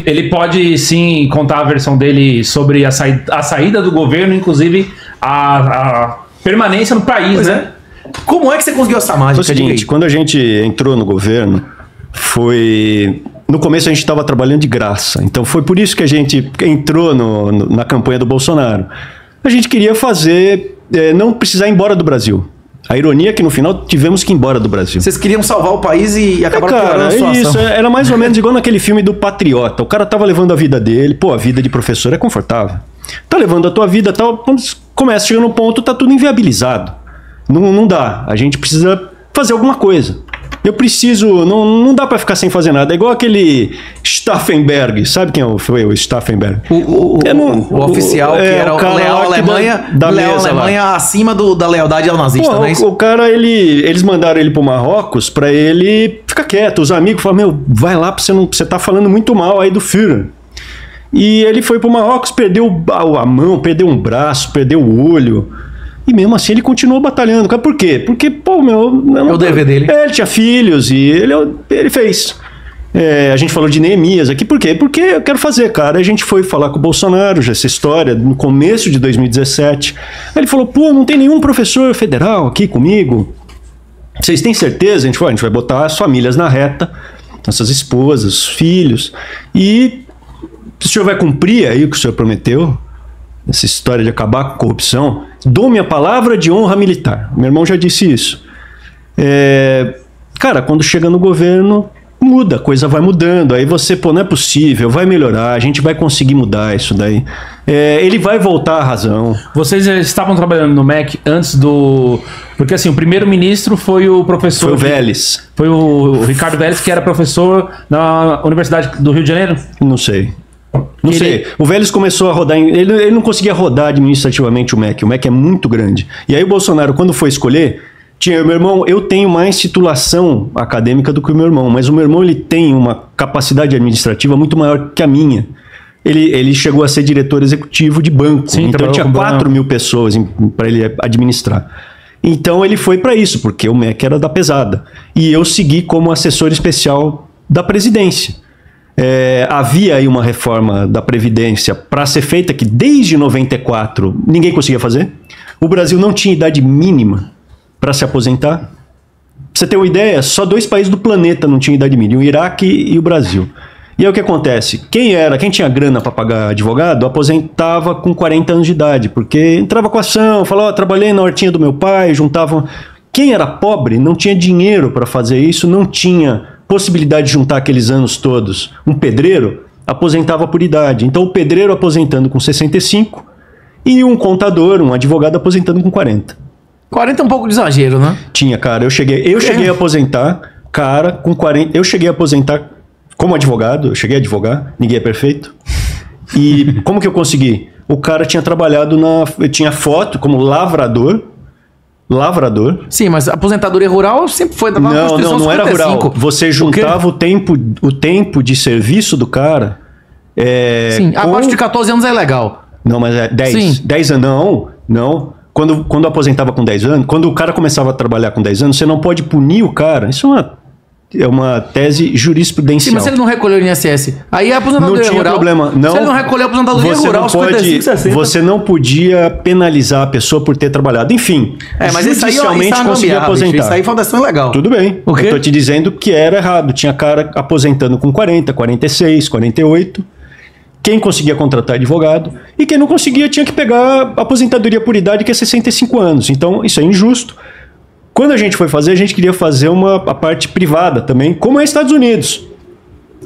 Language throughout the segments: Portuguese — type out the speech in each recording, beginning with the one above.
Ele pode sim contar a versão dele sobre a saída do governo, inclusive a permanência no país, pois né? Como é que você conseguiu essa mágica? Foi o seguinte, quando a gente entrou no governo, no começo a gente estava trabalhando de graça. Então foi por isso que a gente entrou na campanha do Bolsonaro. A gente queria não precisar ir embora do Brasil. A ironia é que no final tivemos que ir embora do Brasil. Vocês queriam salvar o país e acabaram piorando a situação. Isso, era mais ou menos igual naquele filme do Patriota. O cara tava levando a vida dele, a vida de professor é confortável. Tá levando a tua vida, tal, quando começa a chegar no ponto, tá tudo inviabilizado. Não dá, a gente precisa fazer alguma coisa. Eu preciso, não dá pra ficar sem fazer nada. É igual aquele Stauffenberg, sabe quem foi o Stauffenberg? O oficial que era o leal à Alemanha, Alemanha acima da lealdade ao nazista, não é isso? O cara, eles mandaram ele pro Marrocos pra ele ficar quieto. Os amigos falaram, vai lá, você tá falando muito mal aí do Führer. E ele foi pro Marrocos, perdeu a mão, perdeu um braço, perdeu o olho. E mesmo assim ele continuou batalhando. Por quê? Porque, é o dever dele. Ele tinha filhos e ele fez. A gente falou de Neemias aqui. Por quê? Porque eu quero fazer, cara. A gente foi falar com o Bolsonaro, já essa história, no começo de 2017. Aí ele falou, não tem nenhum professor federal aqui comigo. Vocês têm certeza? A gente vai botar as famílias na reta, nossas esposas, filhos. E o senhor vai cumprir aí o que o senhor prometeu? Essa história de acabar com a corrupção, dou minha palavra de honra militar. Meu irmão já disse isso. Cara, quando chega no governo, muda, a coisa vai mudando. Aí você, não é possível, vai melhorar, a gente vai conseguir mudar isso daí. Ele vai voltar à razão. Vocês estavam trabalhando no MEC antes do... Porque assim, o primeiro-ministro foi o professor... Foi o Vélez. Foi o Ricardo Vélez, que era professor na Universidade do Rio de Janeiro? Não sei. Não sei. O Vélez começou a rodar... Ele não conseguia rodar administrativamente o MEC. O MEC é muito grande. E aí o Bolsonaro, quando foi escolher... Meu irmão, eu tenho mais titulação acadêmica do que o meu irmão, mas o meu irmão ele tem uma capacidade administrativa muito maior que a minha. Ele chegou a ser diretor executivo de banco, sim, então tinha 4.000 pessoas para ele administrar. Então ele foi para isso, porque o MEC era da pesada. E eu segui como assessor especial da presidência. Havia aí uma reforma da Previdência para ser feita que desde 94 ninguém conseguia fazer. O Brasil não tinha idade mínima para se aposentar. Pra você ter uma ideia, só 2 países do planeta não tinham idade mínima, o Iraque e o Brasil. E aí o que acontece? Quem tinha grana para pagar advogado, aposentava com 40 anos de idade, porque entrava com ação, falava, trabalhei na hortinha do meu pai, juntavam... Quem era pobre não tinha dinheiro para fazer isso, não tinha possibilidade de juntar aqueles anos todos. Um pedreiro aposentava por idade. Então o pedreiro aposentando com 65 e um contador, um advogado aposentando com 40. 40 é um pouco de exagero, né? Tinha, cara. Eu cheguei a aposentar, cara, com 40... Eu cheguei a aposentar como advogado, eu cheguei a advogar, ninguém é perfeito. E como que eu consegui? O cara tinha trabalhado tinha foto como lavrador. Sim, mas a aposentadoria rural sempre foi da Constituição 55. Não era rural. Você juntava o tempo de serviço do cara... Sim, abaixo de 14 anos é legal. Não, mas 10. Sim. 10 anos, não. Quando aposentava com 10 anos, quando o cara começava a trabalhar com 10 anos, você não pode punir o cara. Isso é uma tese jurisprudencial. Sim, mas se ele não recolheu o INSS, aí é aposentadoria rural. Não tinha problema. Não, se ele não recolheu a aposentadoria rural, 55, 60... Você não podia penalizar a pessoa por ter trabalhado. Enfim, mas judicialmente conseguia aposentar. Isso aí foi uma decisão legal. Tudo bem. O quê? Eu tô te dizendo que era errado. Tinha cara aposentando com 40, 46, 48... Quem conseguia contratar advogado e quem não conseguia tinha que pegar a aposentadoria por idade, que é 65 anos. Então, isso é injusto. Quando a gente foi fazer, a gente queria fazer a parte privada também, como é nos Estados Unidos.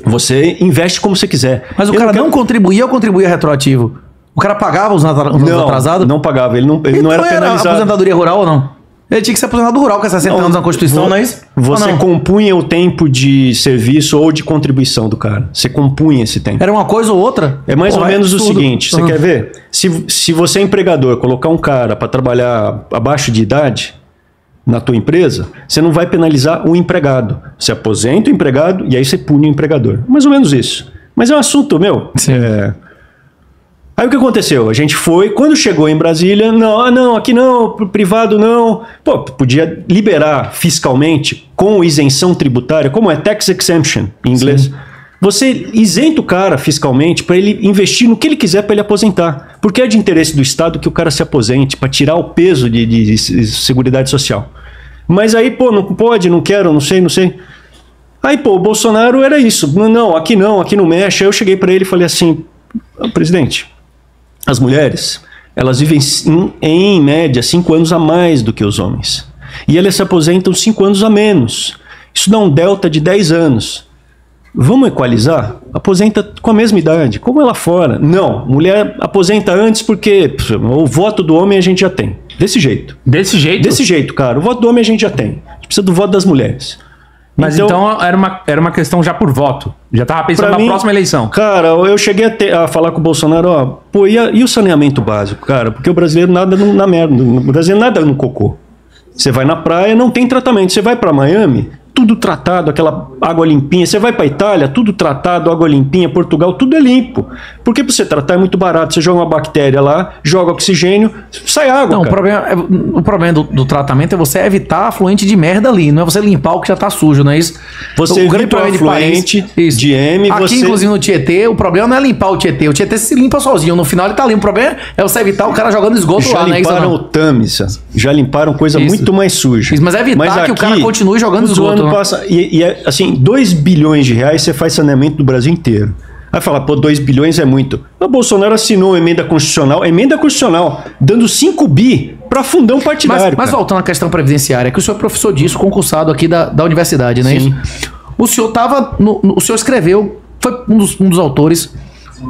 Você investe como você quiser. Mas o cara não contribuía ou contribuía retroativo? O cara pagava os anos atrasados? Não pagava. Ele não era penalizado. Era aposentadoria rural ou não? Ele tinha que ser aposentado rural com 60 anos na Constituição, não é isso? Você compunha o tempo de serviço ou de contribuição do cara. Você compunha esse tempo. Era uma coisa ou outra? É mais ou menos o seguinte, você quer ver? Se você é empregador, colocar um cara para trabalhar abaixo de idade na tua empresa, você não vai penalizar o empregado. Você aposenta o empregado e aí você pune o empregador. Mais ou menos isso. Mas é um assunto, Sim. Aí o que aconteceu? A gente foi, quando chegou em Brasília, não, aqui não, privado não. Podia liberar fiscalmente com isenção tributária, como é tax exemption em inglês. Você isenta o cara fiscalmente para ele investir no que ele quiser para ele aposentar. Porque é de interesse do Estado que o cara se aposente, para tirar o peso de Seguridade Social. Mas aí, pô, não pode, não quero, não sei. Aí, pô, o Bolsonaro era isso. Não, aqui não mexe. Aí eu cheguei para ele e falei assim, presidente, as mulheres, elas vivem em média 5 anos a mais do que os homens. E elas se aposentam 5 anos a menos. Isso dá um delta de 10 anos. Vamos equalizar? Aposenta com a mesma idade, como é lá fora. Não, mulher aposenta antes porque o voto do homem a gente já tem. Desse jeito. Desse jeito? Desse jeito, cara. O voto do homem a gente já tem. A gente precisa do voto das mulheres. Mas então era uma questão já por voto. Já tava pensando na próxima eleição. Cara, eu cheguei a falar com o Bolsonaro, ó, pô, e o saneamento básico, cara? Porque o brasileiro nada na merda. O brasileiro nada no cocô. Você vai na praia, não tem tratamento. Você vai pra Miami, tudo tratado, aquela água limpinha. Você vai pra Itália, tudo tratado, água limpinha. Portugal, tudo é limpo. Porque pra você tratar é muito barato. Você joga uma bactéria lá, joga oxigênio, sai água, não, cara. O problema do tratamento é você evitar afluente de merda ali. Não é você limpar o que já tá sujo, não é isso? Você evita o afluente de M. Aqui, inclusive, no Tietê, o problema não é limpar o Tietê. O Tietê se limpa sozinho. No final ele tá limpo. O problema é você evitar o cara jogando esgoto já lá, não é isso? Já limparam o Tamisa. Já limparam coisa muito mais suja. Isso, mas é evitar que o cara continue jogando esgoto. E é assim, 2 bilhões de reais você faz saneamento do Brasil inteiro. Vai falar, pô, 2 bilhões é muito. O Bolsonaro assinou uma emenda constitucional, dando 5 bi para fundão partidário. Mas voltando à questão previdenciária, que o senhor é professor disso, concursado aqui da universidade, não é isso? O senhor o senhor escreveu, foi um dos autores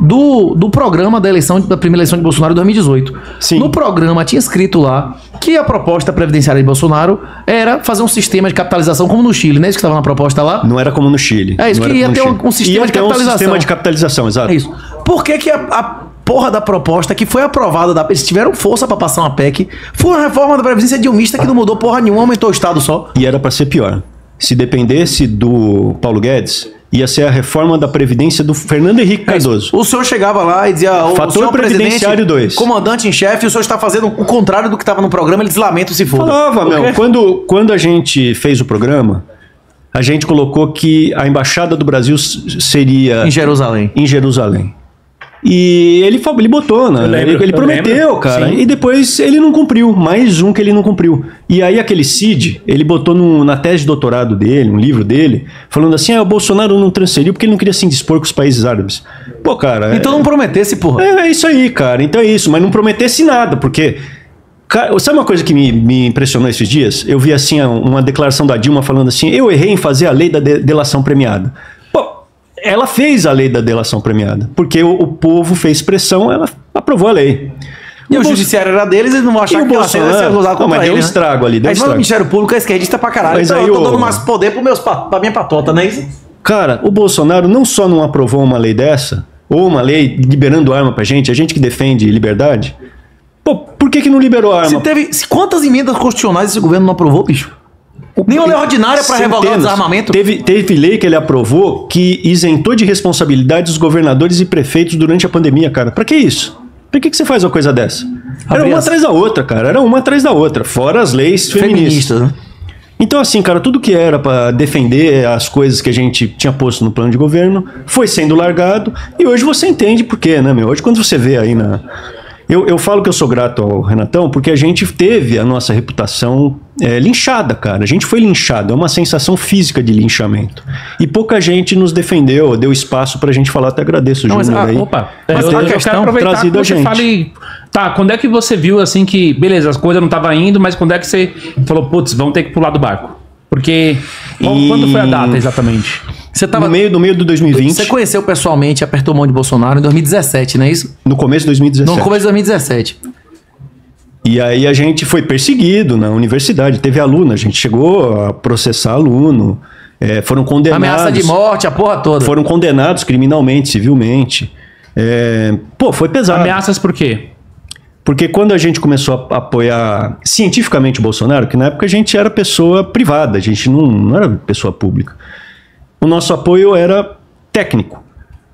do programa da primeira eleição de Bolsonaro em 2018. Sim. No programa tinha escrito lá que a proposta previdenciária de Bolsonaro era fazer um sistema de capitalização como no Chile, não é isso que estava na proposta lá? Não era como no Chile. É isso, que ia ter um sistema de capitalização. Um sistema de capitalização, exato. É isso. Por que a porra da proposta que foi aprovada, eles tiveram força pra passar uma PEC, foi uma reforma da Previdência dilmista que não mudou porra nenhuma, aumentou o Estado só? E era pra ser pior. Se dependesse do Paulo Guedes, ia ser a reforma da Previdência do Fernando Henrique Cardoso. O senhor chegava lá e dizia... Fator previdenciário 2. Comandante em chefe, o senhor está fazendo o contrário do que estava no programa, eles lamentam se foda. Falava, quando a gente fez o programa, a gente colocou que a Embaixada do Brasil seria... Em Jerusalém. E ele botou, né? Ele prometeu, cara. Sim. E depois ele não cumpriu. Mais um que ele não cumpriu. E aí aquele Cid, ele botou na tese de doutorado dele, um livro dele, falando assim, o Bolsonaro não transferiu porque ele não queria se indispor com os países árabes. Pô, cara... Então não prometesse, porra. É isso aí, cara. Então é isso. Mas não prometesse nada, porque... Cara, sabe uma coisa que me impressionou esses dias? Eu vi assim uma declaração da Dilma falando assim, eu errei em fazer a lei da delação premiada. Ela fez a lei da delação premiada, porque o povo fez pressão, ela aprovou a lei. E o judiciário era deles, eles não vão achar que o Bolsonaro ia usar contra mas ele, deu um estrago ali, deu um estrago. O Ministério Público é esquerdista pra caralho, mas então aí eu tô dando mais poder pra minha patota, não é isso? Cara, o Bolsonaro não só não aprovou uma lei dessa, ou uma lei liberando arma pra gente, a gente que defende liberdade, pô, por que não liberou a arma? Quantas emendas constitucionais esse governo não aprovou, bicho? Nenhuma lei ordinária para revogar o desarmamento. Teve lei que ele aprovou que isentou de responsabilidade os governadores e prefeitos durante a pandemia, cara. Pra que isso? Pra que você faz uma coisa dessa? Era uma atrás da outra, cara. Era uma atrás da outra. Fora as leis feministas. Né? Então, assim, cara, tudo que era pra defender as coisas que a gente tinha posto no plano de governo foi sendo largado. E hoje você entende por quê, né, meu? Hoje, quando você vê aí na... Eu falo que eu sou grato ao Renatão porque a gente teve a nossa reputação linchada, cara. A gente foi linchado, é uma sensação física de linchamento. E pouca gente nos defendeu, deu espaço pra gente falar, até agradeço o Júnior aí. Mas eu quero aproveitar que você fale... Tá, quando é que você viu assim que, beleza, as coisas não estavam indo, mas quando é que você falou, putz, vamos ter que pular do barco? Porque, quando foi a data exatamente? Você tava no meio do 2020. Você conheceu pessoalmente, apertou a mão de Bolsonaro em 2017, não é isso? No começo de 2017. No começo de 2017. E aí a gente foi perseguido na universidade, teve aluno, a gente chegou a processar aluno, foram condenados... Ameaça de morte, a porra toda. Foram condenados criminalmente, civilmente. Foi pesado. Ameaças por quê? Porque quando a gente começou a apoiar cientificamente o Bolsonaro, que na época a gente era pessoa privada, a gente não era pessoa pública, o nosso apoio era técnico.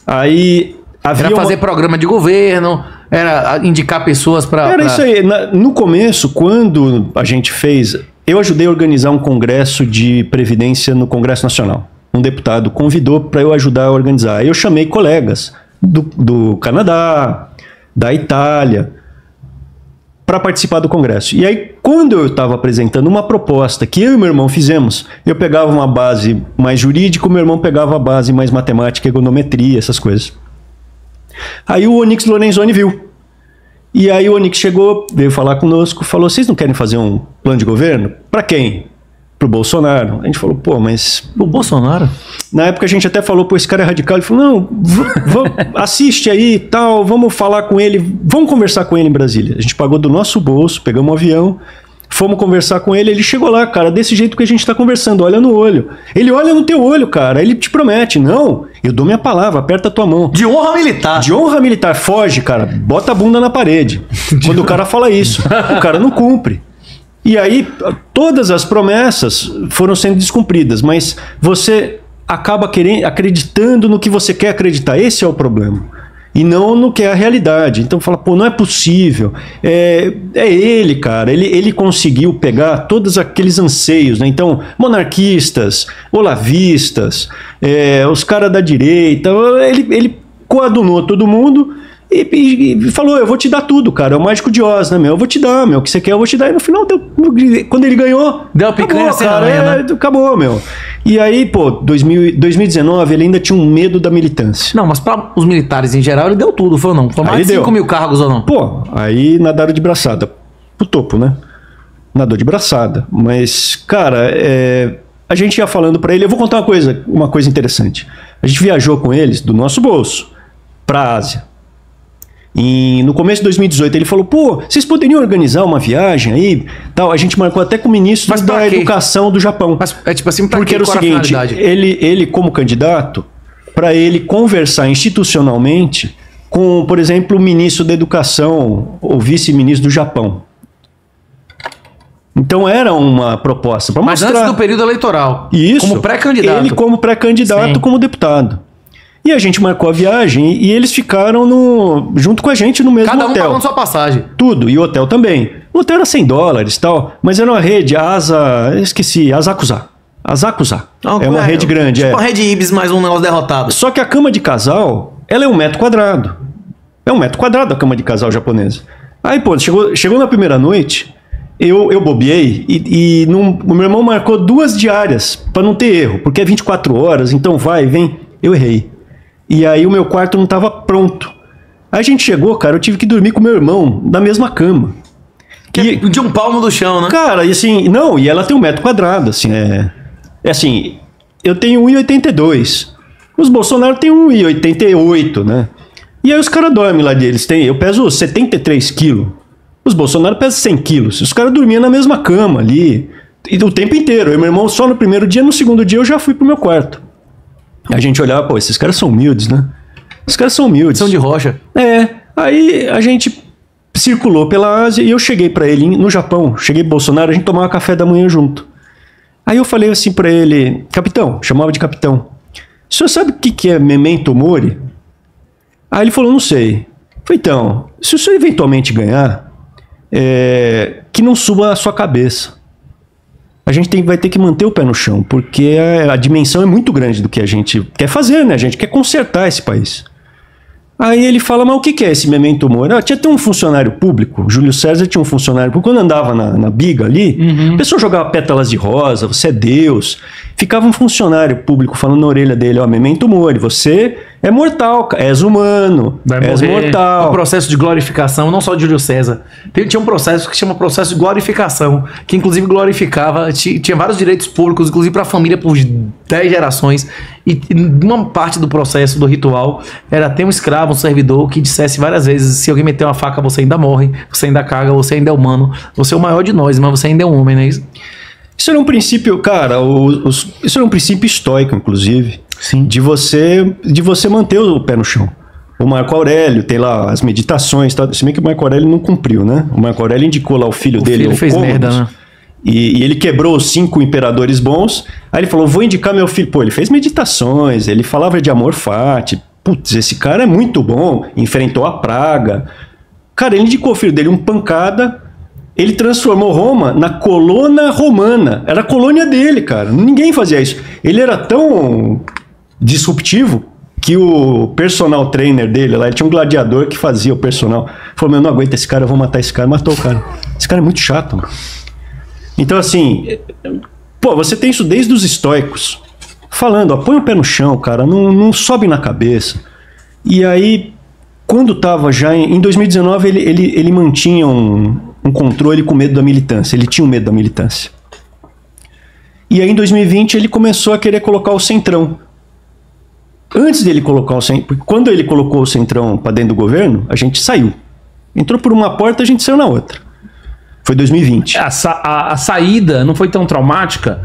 Aí havia era fazer programa de governo, era indicar pessoas para... Era isso aí. No começo, quando a gente fez... Eu ajudei a organizar um congresso de Previdência no Congresso Nacional. um deputado convidou para eu ajudar a organizar. Aí eu chamei colegas do Canadá, da Itália, para participar do congresso. E aí, quando eu estava apresentando uma proposta que eu e meu irmão fizemos, eu pegava uma base mais jurídica, o meu irmão pegava a base mais matemática, econometria, essas coisas. Aí o Onyx Lorenzoni viu. E aí o Onyx chegou, veio falar conosco, falou, vocês não querem fazer um plano de governo? Para quem? Pro Bolsonaro. A gente falou, pô, mas... O Bolsonaro? Na época a gente até falou, pô, esse cara é radical. Ele falou, não, assiste aí e tal, vamos falar com ele, vamos conversar com ele em Brasília. A gente pagou do nosso bolso, pegamos um avião, fomos conversar com ele, ele chegou lá, cara, desse jeito que a gente tá conversando, olha no olho. Ele olha no teu olho, cara, ele te promete, não, eu dou minha palavra, aperta a tua mão. De honra militar. De honra militar, foge, cara, bota a bunda na parede. Quando o cara fala isso, o cara não cumpre. E aí, todas as promessas foram sendo descumpridas, mas você acaba acreditando no que você quer acreditar. Esse é o problema. E não no que é a realidade. Então fala, pô, não é possível. É ele, cara. Ele conseguiu pegar todos aqueles anseios, né? Então, monarquistas, olavistas, os caras da direita, ele coadunou todo mundo. E falou, eu vou te dar tudo, cara. É o mágico de Oz, né, meu? Eu vou te dar, meu. O que você quer, eu vou te dar. E no final, quando ele ganhou... Deu a picanha, cara. Acabou, meu. E aí, pô, 2019, ele ainda tinha um medo da militância. Não, mas para os militares em geral, ele deu tudo, foi ou não? Foi mais de 5 mil cargos ou não? Pô, aí nadaram de braçada. Pro topo, né? Nadou de braçada. Mas, cara, a gente ia falando pra ele... Eu vou contar uma coisa interessante. A gente viajou com eles, do nosso bolso, pra Ásia. E no começo de 2018 ele falou, pô, vocês poderiam organizar uma viagem aí, tal. A gente marcou até com o ministro da Educação do Japão. Mas é tipo assim, porque era o seguinte, ele como candidato, para ele conversar institucionalmente com, por exemplo, o ministro da Educação ou vice-ministro do Japão. Então era uma proposta para mostrar. Mas antes do período eleitoral. Isso. Como pré-candidato. Ele como pré-candidato, como deputado. E a gente marcou a viagem e eles ficaram junto com a gente no mesmo hotel. Cada um pagando sua passagem. Tudo, e o hotel também. O hotel era $100 e tal, mas era uma rede, Asakusa. É uma rede grande. Tipo uma rede Ibis mais um negócio derrotado. Só que a cama de casal, ela é 1 metro quadrado. É 1 metro quadrado a cama de casal japonesa. Aí, pô, chegou na primeira noite, eu bobeei e o meu irmão marcou 2 diárias para não ter erro, porque é 24 horas, então vai, vem. Eu errei. E aí o meu quarto não estava pronto. Aí a gente chegou, cara, eu tive que dormir com meu irmão na mesma cama. De um palmo do chão, né? Cara, e assim, não, e ela tem 1 metro quadrado, assim, assim, eu tenho 1,82. Os Bolsonaro tem 1,88, né? E aí os caras dormem lá deles, eu peso 73 quilos. Os Bolsonaro pesam 100 quilos. Os caras dormiam na mesma cama ali, e o tempo inteiro. Eu e meu irmão só no primeiro dia, no segundo dia eu já fui pro meu quarto. A gente olhava, pô, esses caras são humildes, né? Os caras são humildes. São de rocha. Aí a gente circulou pela Ásia e eu cheguei pra ele no Japão. Cheguei pro Bolsonaro, a gente tomava café da manhã junto. Aí eu falei assim pra ele, capitão, chamava de capitão. O senhor sabe o que é memento mori? Aí ele falou, não sei. Eu falei, então, se o senhor eventualmente ganhar, que não suba a sua cabeça. A gente vai ter que manter o pé no chão, porque a dimensão é muito grande do que a gente quer fazer, né? A gente quer consertar esse país. Aí ele fala, mas o que é esse memento mori? Tinha até um funcionário público, Júlio César tinha um funcionário público, quando andava na biga ali, a pessoa jogava pétalas de rosa, você é Deus. Ficava um funcionário público falando na orelha dele, memento mori, você é mortal, és humano, és mortal. O processo de glorificação, não só de Júlio César. Tinha um processo que chama processo de glorificação, que inclusive glorificava, tinha vários direitos públicos, inclusive para a família por 10 gerações. E uma parte do processo, do ritual, era ter um escravo, um servidor, que dissesse várias vezes, se alguém meter uma faca, você ainda morre, você ainda caga, você ainda é humano, você é o maior de nós, mas você ainda é um homem, não é isso? Isso era um princípio, cara, isso era um princípio estoico, inclusive. Sim. De você manter o pé no chão. O Marco Aurélio tem lá as meditações, tá? Se bem que o Marco Aurélio não cumpriu, né? O Marco Aurélio indicou lá o filho dele. Ele fez Cômodos, merda, né? E ele quebrou os 5 imperadores bons. Aí ele falou, vou indicar meu filho. Pô, ele fez meditações, ele falava de amor fati. Putz, esse cara é muito bom. Enfrentou a praga. Cara, ele indicou o filho dele, um pancada. Ele transformou Roma na colônia romana. Era a colônia dele, cara. Ninguém fazia isso. Ele era tão disruptivo que o personal trainer dele lá, ele tinha um gladiador que fazia o personal. Falou, eu não aguento esse cara, eu vou matar esse cara. Matou o cara. Esse cara é muito chato, mano. Então, assim, pô, você tem isso desde os estoicos. Falando, ó, põe o pé no chão, cara, não sobe na cabeça. E aí, quando tava já em 2019, ele mantinha um controle com medo da militância. Ele tinha um medo da militância. E aí, em 2020, ele começou a querer colocar o Centrão. Antes dele colocar o Centrão, quando ele colocou o Centrão para dentro do governo, a gente saiu. Entrou por uma porta, a gente saiu na outra. Foi 2020. A saída não foi tão traumática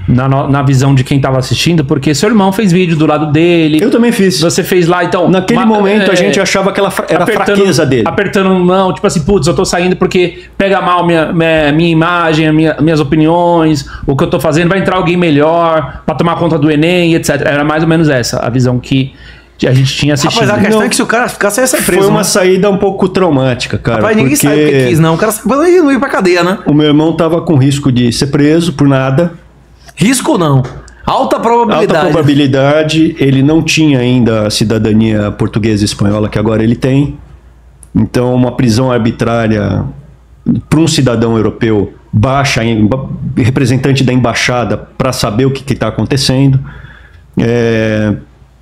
na visão de quem estava assistindo, porque seu irmão fez vídeo do lado dele. Eu também fiz. Você fez lá, então... Naquele momento a gente achava que era a fraqueza dele. Apertando mão, tipo assim, putz, eu tô saindo porque pega mal minha imagem, minhas opiniões, o que eu tô fazendo, vai entrar alguém melhor pra tomar conta do Enem, etc. Era mais ou menos essa a visão que a gente tinha assistido. Rapaz, a questão é que se o cara ficasse, ia ser preso. Foi uma saída um pouco traumática, cara. Rapaz, ninguém sabe o que quis, não. O cara não ia pra cadeia, né? O meu irmão tava com risco de ser preso por nada. Risco não. Alta probabilidade. Alta probabilidade. Ele não tinha ainda a cidadania portuguesa e espanhola que agora ele tem. Então, uma prisão arbitrária para um cidadão europeu baixa, representante da embaixada, para saber o que está acontecendo.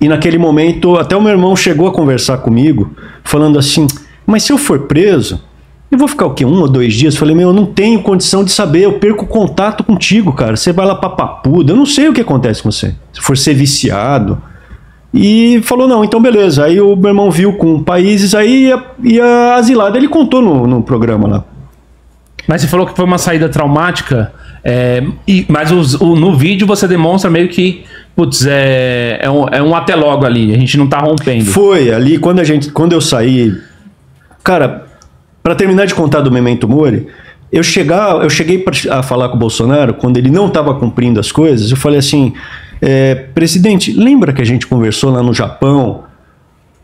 E naquele momento, até o meu irmão chegou a conversar comigo, falando assim, mas se eu for preso, eu vou ficar o quê? 1 ou 2 dias? Eu falei, eu não tenho condição de saber, eu perco contato contigo, cara. Você vai lá pra Papuda, eu não sei o que acontece com você. Se for ser viciado. E falou, não, então beleza. Aí o meu irmão viu com países, aí ia asilado. Ele contou no programa lá. Mas você falou que foi uma saída traumática, mas no vídeo você demonstra meio que, putz, é um até logo ali, a gente não tá rompendo. Foi, ali quando eu saí, cara, para terminar de contar do Memento Mori, eu cheguei a falar com o Bolsonaro, quando ele não estava cumprindo as coisas, eu falei assim, presidente, lembra que a gente conversou lá no Japão?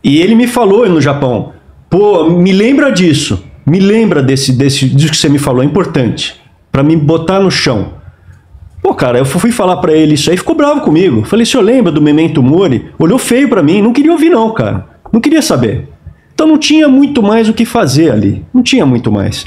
E ele me falou no Japão, pô, me lembra disso. Me lembra disso que você me falou, é importante, para me botar no chão. Pô, cara, eu fui falar para ele isso aí, ficou bravo comigo. Falei, senhor lembra do Memento Mori? Olhou feio para mim, não queria ouvir não, cara. Não queria saber. Então não tinha muito mais o que fazer ali, não tinha muito mais.